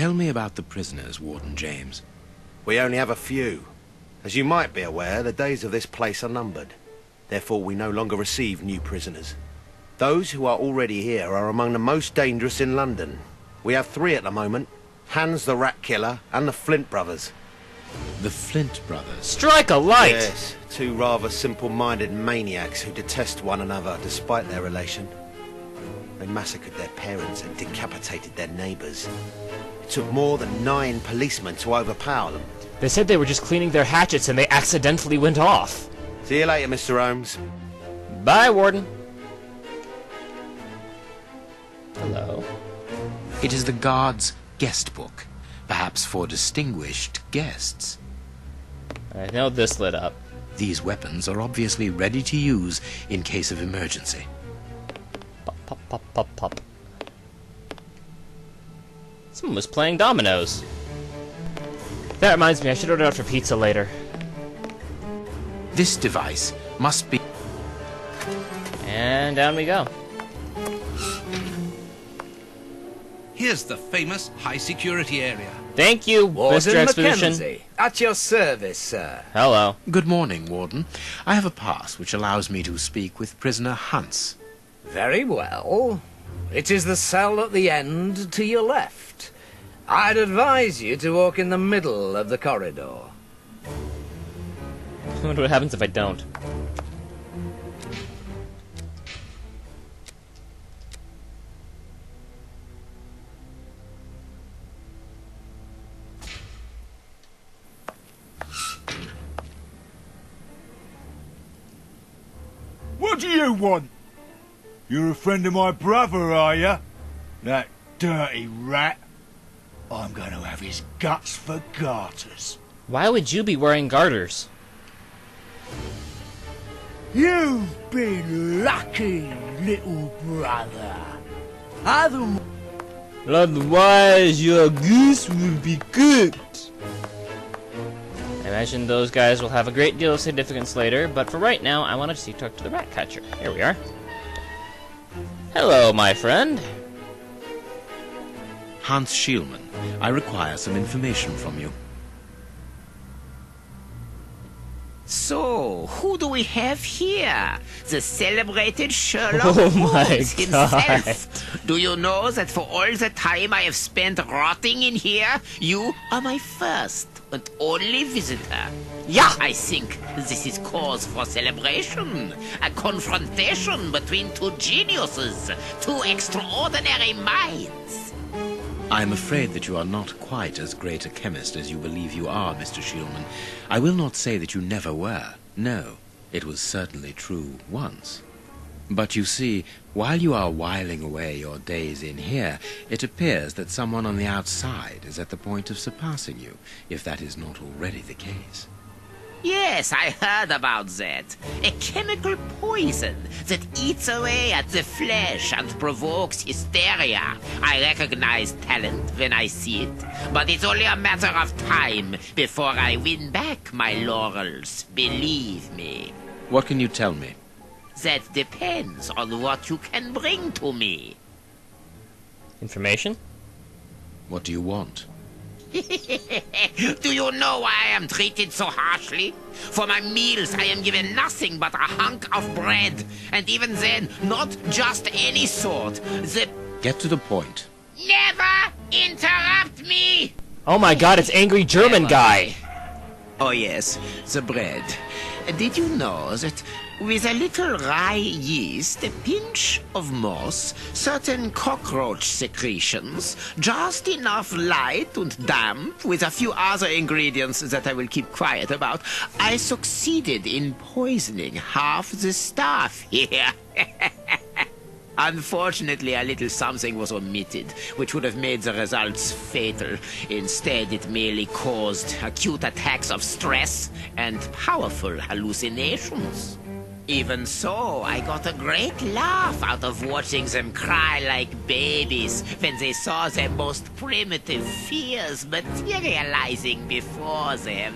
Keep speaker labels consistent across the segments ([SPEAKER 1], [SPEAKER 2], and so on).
[SPEAKER 1] Tell me about the prisoners, Warden James.
[SPEAKER 2] We only have a few. As you might be aware, the days of this place are numbered. Therefore, we no longer receive new prisoners. Those who are already here are among the most dangerous in London. We have 3 at the moment. Hans the Rat Killer and the Flint brothers.
[SPEAKER 1] The Flint brothers?
[SPEAKER 3] Strike a light!
[SPEAKER 2] Yes, 2 rather simple-minded maniacs who detest one another despite their relation. They massacred their parents and decapitated their neighbours. It took more than 9 policemen to overpower them.
[SPEAKER 3] They said they were just cleaning their hatchets and they accidentally went off.
[SPEAKER 2] See you later, Mr. Holmes.
[SPEAKER 3] Bye, Warden. Hello.
[SPEAKER 1] It is the guard's guest book, perhaps for distinguished guests.
[SPEAKER 3] I know this lit up.
[SPEAKER 1] These weapons are obviously ready to use in case of emergency.
[SPEAKER 3] Pop, pop, pop, pop, pop. Someone was playing dominoes. That reminds me, I should order out for pizza later.
[SPEAKER 1] This device must be...
[SPEAKER 3] And down we go.
[SPEAKER 4] Here's the famous high-security area.
[SPEAKER 3] Thank you,
[SPEAKER 5] Warden
[SPEAKER 3] Mr. Exposition.
[SPEAKER 5] Mackenzie, at your service, sir.
[SPEAKER 3] Hello.
[SPEAKER 1] Good morning, Warden. I have a pass which allows me to speak with prisoner Hans.
[SPEAKER 5] Very well. It is the cell at the end to your left. I'd advise you to walk in the middle of the corridor.
[SPEAKER 3] I wonder what happens if I don't.
[SPEAKER 6] What do you want? You're a friend of my brother, are you? That dirty rat. I'm going to have his guts for garters.
[SPEAKER 3] Why would you be wearing garters?
[SPEAKER 6] You've been lucky, little brother.
[SPEAKER 3] Otherwise, your goose will be cooked. I imagine those guys will have a great deal of significance later, but for right now, I want to talk to the rat catcher. Here we are. Hello, my friend.
[SPEAKER 1] Hans Schielman, I require some information from you.
[SPEAKER 7] So, who do we have here? The celebrated Sherlock
[SPEAKER 3] Oh my
[SPEAKER 7] Holmes
[SPEAKER 3] God.
[SPEAKER 7] himself. Do you know that for all the time I have spent rotting in here, you are my first and only visitor?
[SPEAKER 3] Yeah!
[SPEAKER 7] I think this is cause for celebration. A confrontation between 2 geniuses, 2 extraordinary minds.
[SPEAKER 1] I am afraid that you are not quite as great a chemist as you believe you are, Mr. Schielman. I will not say that you never were. No, it was certainly true once. But you see, while you are whiling away your days in here, it appears that someone on the outside is at the point of surpassing you, if that is not already the case.
[SPEAKER 7] Yes, I heard about that. A chemical poison that eats away at the flesh and provokes hysteria. I recognize talent when I see it, but it's only a matter of time before I win back my laurels, believe me.
[SPEAKER 1] What can you tell me?
[SPEAKER 7] That depends on what you can bring to me.
[SPEAKER 3] Information?
[SPEAKER 1] What do you want?
[SPEAKER 7] Do you know why I am treated so harshly? For my meals I am given nothing but a hunk of bread, and even then, not just any sort.
[SPEAKER 1] Get to the point.
[SPEAKER 7] Never interrupt me!
[SPEAKER 3] Oh my god, it's angry German guy!
[SPEAKER 7] Oh yes, the bread. Did you know that with a little rye yeast, a pinch of moss, certain cockroach secretions, just enough light and damp, with a few other ingredients that I will keep quiet about, I succeeded in poisoning half the staff here. Unfortunately, a little something was omitted, which would have made the results fatal. Instead, it merely caused acute attacks of stress and powerful hallucinations. Even so, I got a great laugh out of watching them cry like babies when they saw their most primitive fears materializing before them.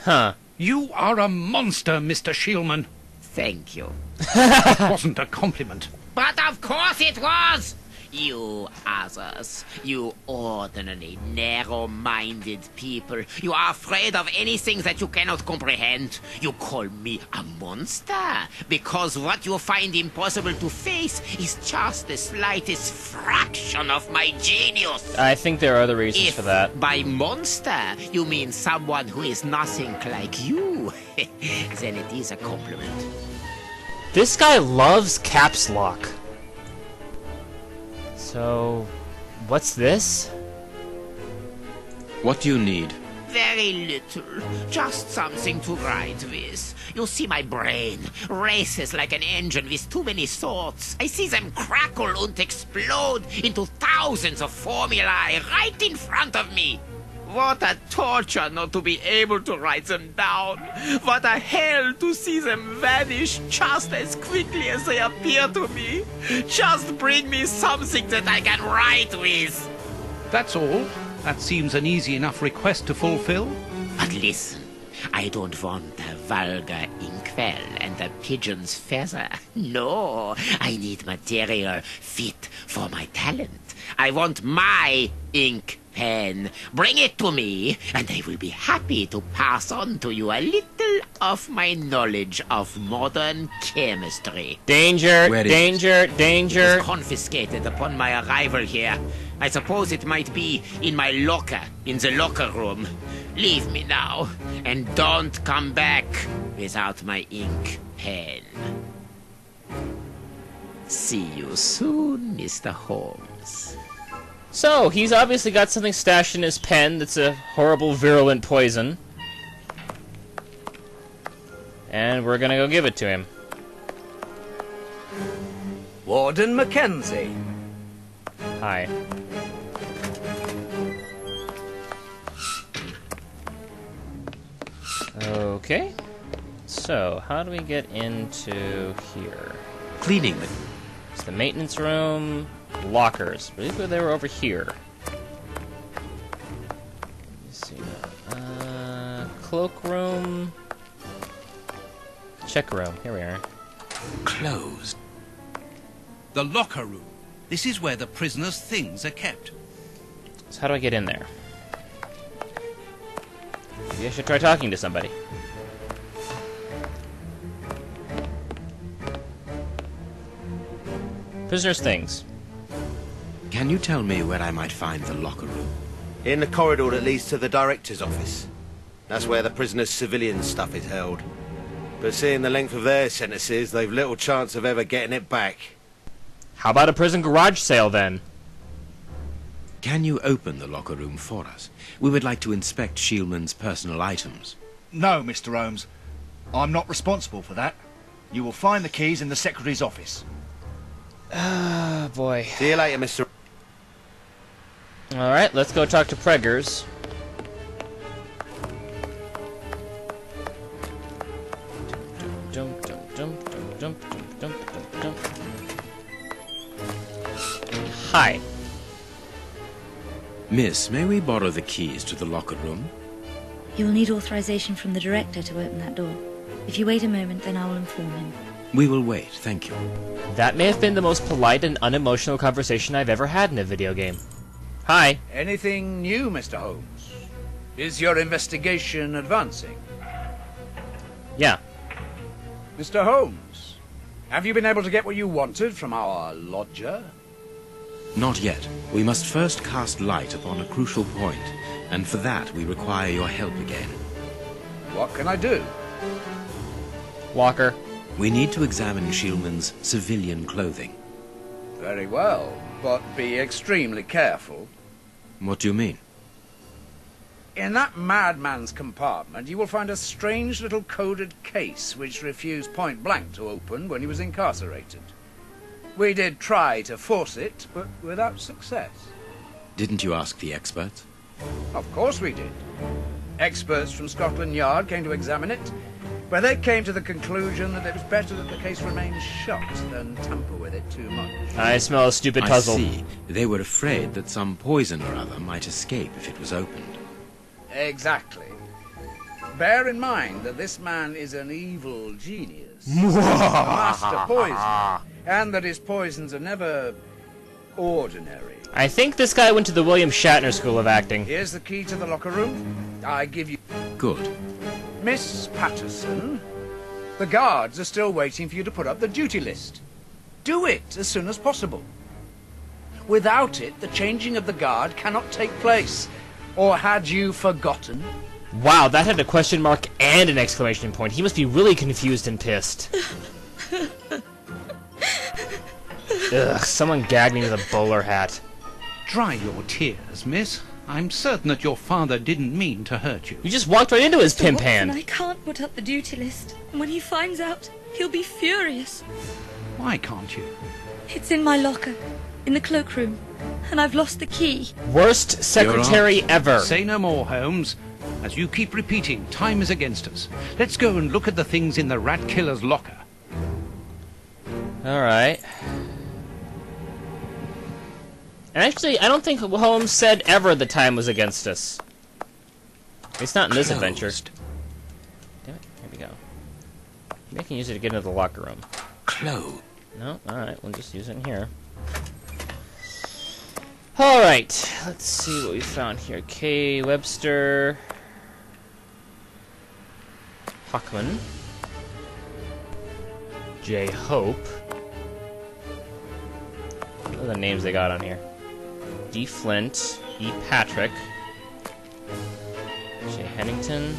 [SPEAKER 3] Huh.
[SPEAKER 4] You are a monster, Mr. Schielman.
[SPEAKER 7] Thank you.
[SPEAKER 4] That wasn't a compliment.
[SPEAKER 7] But of course it was! You others, you ordinary, narrow-minded people, you are afraid of anything that you cannot comprehend. You call me a monster because what you find impossible to face is just the slightest fraction of my genius.
[SPEAKER 3] I think there are other reasons
[SPEAKER 7] If
[SPEAKER 3] for that.
[SPEAKER 7] by monster you mean someone who is nothing like you, then it is a compliment.
[SPEAKER 3] This guy loves caps lock. So, what's this?
[SPEAKER 1] What do you need?
[SPEAKER 7] Very little. Just something to write with. You see, my brain races like an engine with too many thoughts. I see them crackle and explode into thousands of formulae right in front of me. What a torture not to be able to write them down. What a hell to see them vanish just as quickly as they appear to me. Just bring me something that I can write with.
[SPEAKER 4] That's all. That seems an easy enough request to fulfill.
[SPEAKER 7] But listen, I don't want a vulgar inkwell and a pigeon's feather. No, I need material fit for my talent. I want my ink pen. Bring it to me, and I will be happy to pass on to you a little of my knowledge of modern chemistry.
[SPEAKER 3] Danger,
[SPEAKER 1] Where is
[SPEAKER 3] danger,
[SPEAKER 7] It
[SPEAKER 3] danger.
[SPEAKER 7] was confiscated upon my arrival here. I suppose it might be in my locker, in the locker room. Leave me now, and don't come back without my ink pen. See you soon, Mr. Holmes.
[SPEAKER 3] So, he's obviously got something stashed in his pen that's a horrible, virulent poison. And we're gonna go give it to him.
[SPEAKER 5] Warden Mackenzie.
[SPEAKER 3] Hi. Okay. So, how do we get into here?
[SPEAKER 1] Cleaning them.
[SPEAKER 3] It's the maintenance room, lockers. I believe they were over here. Let's see. Cloakroom. Check room. Here we are.
[SPEAKER 1] Closed.
[SPEAKER 4] The locker room. This is where the prisoners' things are kept.
[SPEAKER 3] So how do I get in there? Maybe I should try talking to somebody. Prisoners' things.
[SPEAKER 1] Can you tell me where I might find the locker room?
[SPEAKER 2] In the corridor that leads to the director's office. That's where the prisoners' civilian stuff is held. But seeing the length of their sentences, they've little chance of ever getting it back.
[SPEAKER 3] How about a prison garage sale, then?
[SPEAKER 1] Can you open the locker room for us? We would like to inspect Shieldman's personal items.
[SPEAKER 6] No, Mr. Holmes. I'm not responsible for that. You will find the keys in the secretary's office.
[SPEAKER 3] Oh, boy.
[SPEAKER 2] See you later, Mr.
[SPEAKER 3] Alright, let's go talk to Preggers. Hi.
[SPEAKER 1] Miss, may we borrow the keys to the locker room?
[SPEAKER 8] You will need authorization from the director to open that door. If you wait a moment, then I will inform him.
[SPEAKER 1] We will wait, thank you.
[SPEAKER 3] That may have been the most polite and unemotional conversation I've ever had in a video game. Hi.
[SPEAKER 5] Anything new, Mr. Holmes? Is your investigation advancing?
[SPEAKER 3] Yeah.
[SPEAKER 5] Mr. Holmes, have you been able to get what you wanted from our lodger?
[SPEAKER 1] Not yet. We must first cast light upon a crucial point, and for that we require your help again.
[SPEAKER 5] What can I do?
[SPEAKER 3] Walker.
[SPEAKER 1] We need to examine Shieldman's civilian clothing.
[SPEAKER 5] Very well, but be extremely careful.
[SPEAKER 1] What do you mean?
[SPEAKER 5] In that madman's compartment, you will find a strange little coded case which refused point blank to open when he was incarcerated. We did try to force it, but without success.
[SPEAKER 1] Didn't you ask the experts?
[SPEAKER 5] Of course we did. Experts from Scotland Yard came to examine it, but they came to the conclusion that it was better that the case remained shut than tamper with it too much.
[SPEAKER 3] I smell a stupid
[SPEAKER 1] I
[SPEAKER 3] puzzle.
[SPEAKER 1] see. They were afraid that some poison or other might escape if it was opened.
[SPEAKER 5] Exactly. Bear in mind that this man is an evil genius, a master poisoner, and that his poisons are never ordinary.
[SPEAKER 3] I think this guy went to the William Shatner School of Acting.
[SPEAKER 5] Here's the key to the locker room. I give you...
[SPEAKER 1] Good.
[SPEAKER 5] Miss Patterson, the guards are still waiting for you to put up the duty list. Do it as soon as possible. Without it, the changing of the guard cannot take place. Or had you forgotten?
[SPEAKER 3] Wow, that had a question mark and an exclamation point. He must be really confused and pissed. Ugh, someone gagged me with a bowler hat.
[SPEAKER 4] Dry your tears, miss. I'm certain that your father didn't mean to hurt you.
[SPEAKER 3] You just walked right into his
[SPEAKER 8] Mr.
[SPEAKER 3] pimp
[SPEAKER 8] Watson,
[SPEAKER 3] hand.
[SPEAKER 8] I can't put up the duty list. And when he finds out, he'll be furious.
[SPEAKER 4] Why can't you?
[SPEAKER 8] It's in my locker, in the cloakroom, and I've lost the key.
[SPEAKER 3] Worst secretary ever.
[SPEAKER 4] Say no more, Holmes. As you keep repeating, time is against us. Let's go and look at the things in the rat killer's locker.
[SPEAKER 3] Alright. And actually, I don't think Holmes said ever the time was against us. It's not in this adventure. Damn it, here we go. Maybe I can use it to get into the locker room.
[SPEAKER 1] Close.
[SPEAKER 3] No? Alright, we'll just use it in here. Alright, let's see what we found here. K. Webster. Hockman. J. Hope. What are the names they got on here? D. Flint. E. Patrick. J. Hennington.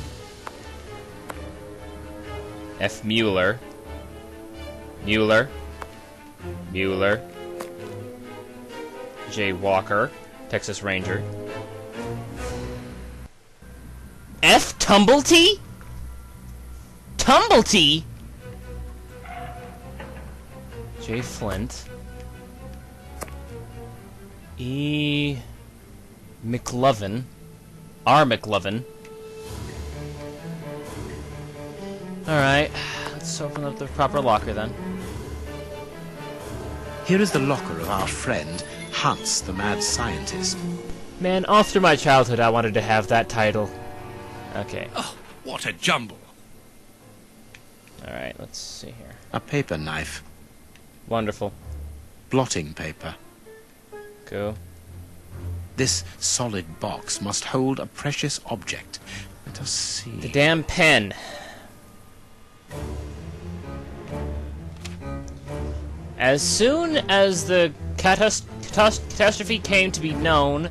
[SPEAKER 3] F. Mueller. Mueller. Mueller. J. Walker, Texas Ranger. F. Tumblety? Tumblety? J. Flint. E. McLovin. R. McLovin. Alright, let's open up the proper locker then.
[SPEAKER 1] Here is the locker of our friend, Hans, the mad scientist.
[SPEAKER 3] Man, all through my childhood I wanted to have that title. Okay,
[SPEAKER 4] Oh, what a jumble.
[SPEAKER 3] alright, let's see here.
[SPEAKER 1] A paper knife.
[SPEAKER 3] Wonderful.
[SPEAKER 1] Blotting paper.
[SPEAKER 3] Go.
[SPEAKER 1] This solid box must hold a precious object. Let us see.
[SPEAKER 3] The damn pen. As soon as the catastrophe came to be known,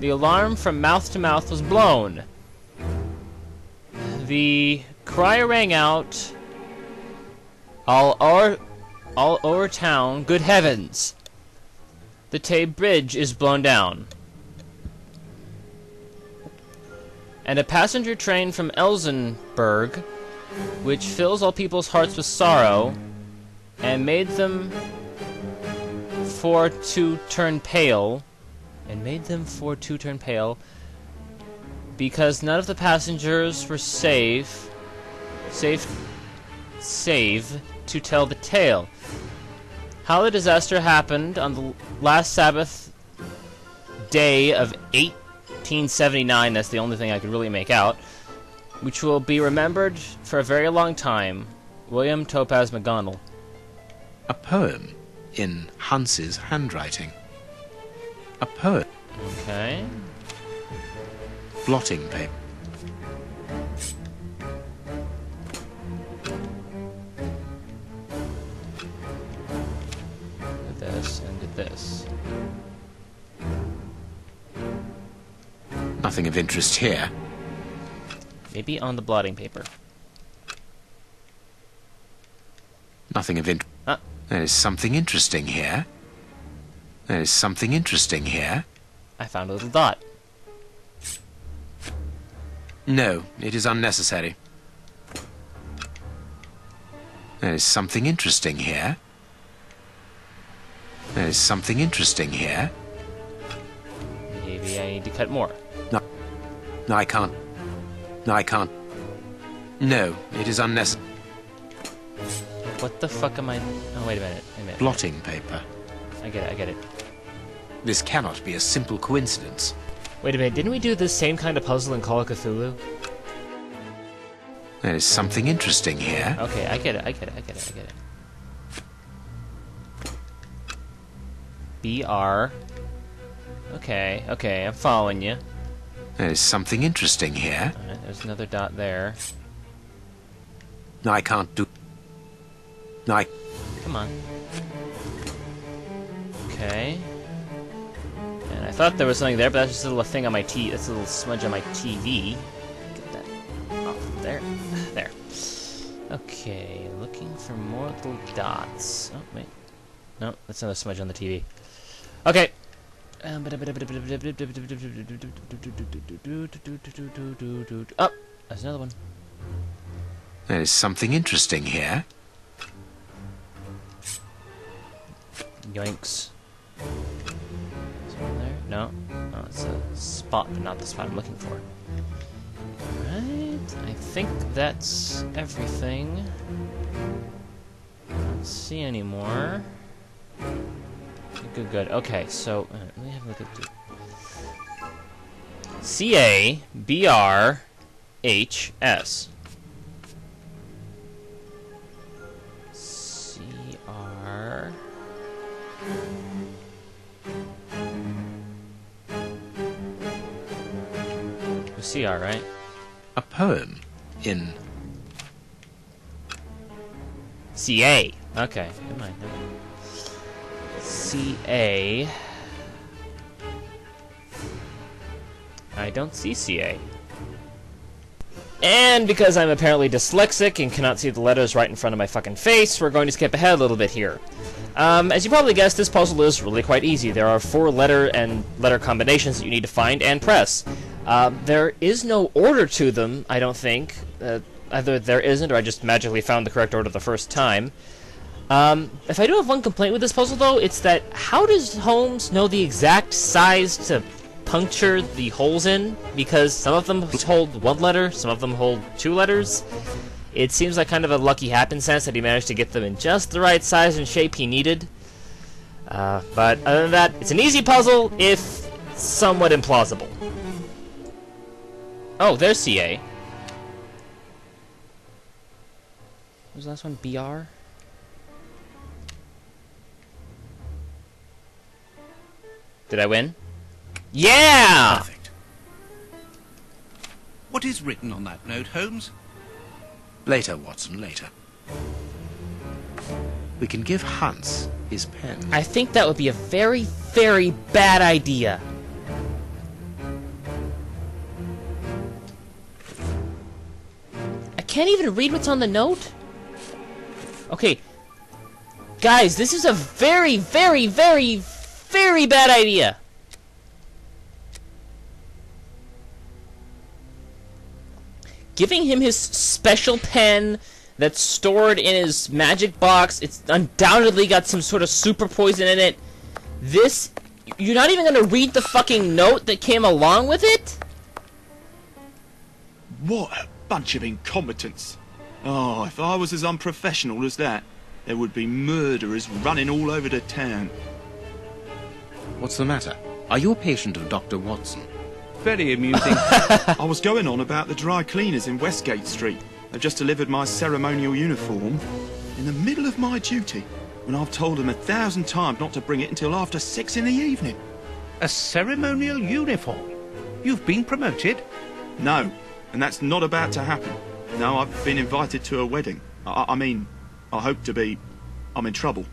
[SPEAKER 3] the alarm from mouth to mouth was blown. The cry rang out all over town, good heavens! The Tay Bridge is blown down. And a passenger train from Elsenburg, which fills all people's hearts with sorrow, and made them for to turn pale, because none of the passengers were safe to tell the tale. How the disaster happened on the last Sabbath day of 1879, that's the only thing I could really make out, which will be remembered for a very long time. William Topaz McGonnell.
[SPEAKER 1] A poem in Hans's handwriting. A poem.
[SPEAKER 3] Okay.
[SPEAKER 1] Blotting paper.
[SPEAKER 3] Did this and did this.
[SPEAKER 1] Nothing of interest here.
[SPEAKER 3] Maybe on the blotting paper.
[SPEAKER 1] Nothing of interest.
[SPEAKER 3] Ah.
[SPEAKER 1] There is something interesting here. There is something interesting here.
[SPEAKER 3] I found a little dot.
[SPEAKER 1] No, it is unnecessary. There is something interesting here. There is something interesting here.
[SPEAKER 3] Maybe I need to cut more.
[SPEAKER 1] No, I can't. No, I can't. No, it is unnecessary.
[SPEAKER 3] What the fuck am I... Oh, wait a minute.
[SPEAKER 1] Blotting paper.
[SPEAKER 3] I get it.
[SPEAKER 1] This cannot be a simple coincidence.
[SPEAKER 3] Wait a minute, didn't we do this same kind of puzzle in Call of Cthulhu?
[SPEAKER 1] There is something interesting here.
[SPEAKER 3] Okay, I get it. BR. Okay, I'm following you.
[SPEAKER 2] There's something interesting here.
[SPEAKER 3] Alright, there's another dot there.
[SPEAKER 2] I can't do...
[SPEAKER 3] Come on. Okay. And I thought there was something there, but that's just a little thing on my TV. That's a little smudge on my TV. Get that off there. There. Okay, looking for more little dots. Oh, wait. No, that's another smudge on the TV. Okay. Oh, there's another one.
[SPEAKER 2] There's something interesting here.
[SPEAKER 3] Yoinks. Is there one there? No. Oh, it's a spot, but not the spot I'm looking for. Alright, I think that's everything. I don't see any more. Good. Okay, so let me have a look at CABRHS. CR. CR, right?
[SPEAKER 2] A poem in...
[SPEAKER 3] CA. Okay, never mind. CA. I don't see CA. And because I'm apparently dyslexic and cannot see the letters right in front of my fucking face, we're going to skip ahead a little bit here. As you probably guessed, this puzzle is really quite easy. There are 4 letter combinations that you need to find and press. There is no order to them, I don't think. Either there isn't, or I just magically found the correct order the first time. If I do have one complaint with this puzzle, though, it's that how does Holmes know the exact size to puncture the holes in? Because some of them hold 1 letter, some of them hold 2 letters. It seems like kind of a lucky happenstance that he managed to get them in just the right size and shape he needed. But other than that, it's an easy puzzle, if somewhat implausible. Oh, there's CA. What was the last one? BR? Did I win? Yeah!
[SPEAKER 4] Perfect. What is written on that note, Holmes?
[SPEAKER 2] Later, Watson, later. We can give Hans his pen.
[SPEAKER 3] I think that would be a very, very bad idea. I can't even read what's on the note? Okay. Guys, this is a very, very, very, very bad idea. Giving him his special pen that's stored in his magic box, it's undoubtedly got some sort of super poison in it. This... You're not even gonna read the fucking note that came along with it?
[SPEAKER 9] What a bunch of incompetents. Oh, if I was as unprofessional as that, there would be murderers running all over the town.
[SPEAKER 1] What's the matter? Are you a patient of Dr. Watson?
[SPEAKER 4] Very amusing.
[SPEAKER 9] I was going on about the dry cleaners in Westgate Street. They've just delivered my ceremonial uniform in the middle of my duty, when I've told them 1,000 times not to bring it until after 6 in the evening.
[SPEAKER 4] A ceremonial uniform? You've been promoted?
[SPEAKER 9] No, and that's not about to happen. No, I've been invited to a wedding. I mean, I hope to be... I'm in trouble.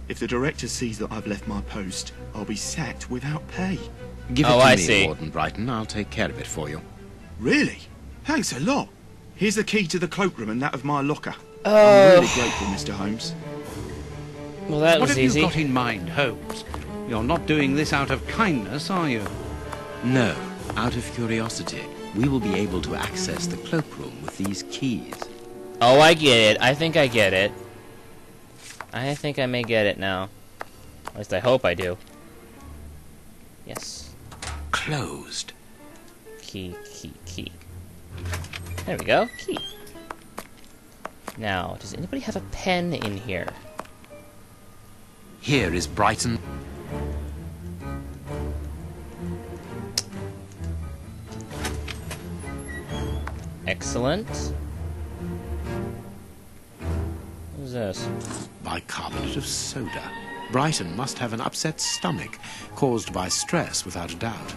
[SPEAKER 9] If the director sees that I've left my post, I'll be sacked without pay.
[SPEAKER 1] Give it
[SPEAKER 3] Oh,
[SPEAKER 1] to
[SPEAKER 3] I
[SPEAKER 1] me,
[SPEAKER 3] see.
[SPEAKER 1] Warden Brighton. I'll take care of it for you.
[SPEAKER 9] Really? Thanks a lot. Here's the key to the cloakroom and that of my locker.
[SPEAKER 3] Oh.
[SPEAKER 9] I'm really grateful, Mr. Holmes.
[SPEAKER 3] Well, that
[SPEAKER 4] What
[SPEAKER 3] was
[SPEAKER 4] have
[SPEAKER 3] easy.
[SPEAKER 4] you got in mind, Holmes? You're not doing this out of kindness, are you?
[SPEAKER 1] No, out of curiosity. We will be able to access the cloakroom with these keys.
[SPEAKER 3] Oh, I get it. I think I get it. I think I may get it now. At least I hope I do. Yes.
[SPEAKER 2] Closed.
[SPEAKER 3] Key. There we go. Key. Now, does anybody have a pen in here?
[SPEAKER 2] Here is Brighton.
[SPEAKER 3] Excellent. What is this?
[SPEAKER 2] Bicarbonate of soda.
[SPEAKER 1] Brighton must have an upset stomach, caused by stress without a doubt.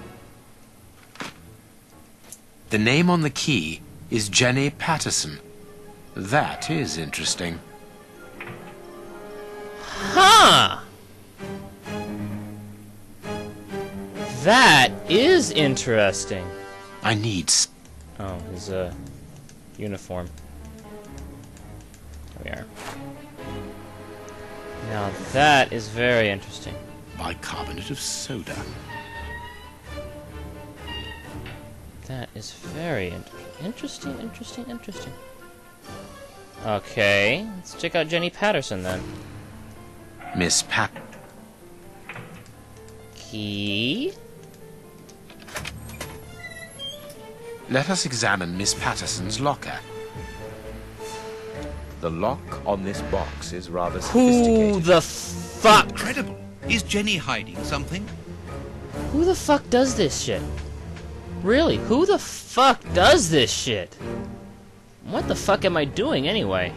[SPEAKER 1] The name on the key is Jenny Patterson. That is interesting.
[SPEAKER 3] Huh! That is interesting.
[SPEAKER 1] I need...
[SPEAKER 3] Oh, his, uniform. There we are. Now that is very interesting.
[SPEAKER 1] Bicarbonate of soda.
[SPEAKER 3] That is very interesting. Okay, let's check out Jenny Patterson then.
[SPEAKER 1] Miss Pat...
[SPEAKER 3] Key?
[SPEAKER 1] Let us examine Miss Patterson's locker. The lock on this box is rather sophisticated.
[SPEAKER 3] Who the fuck?
[SPEAKER 4] Incredible. Is Jenny hiding something?
[SPEAKER 3] Who the fuck does this shit? Really, who the fuck does this shit? What the fuck am I doing anyway?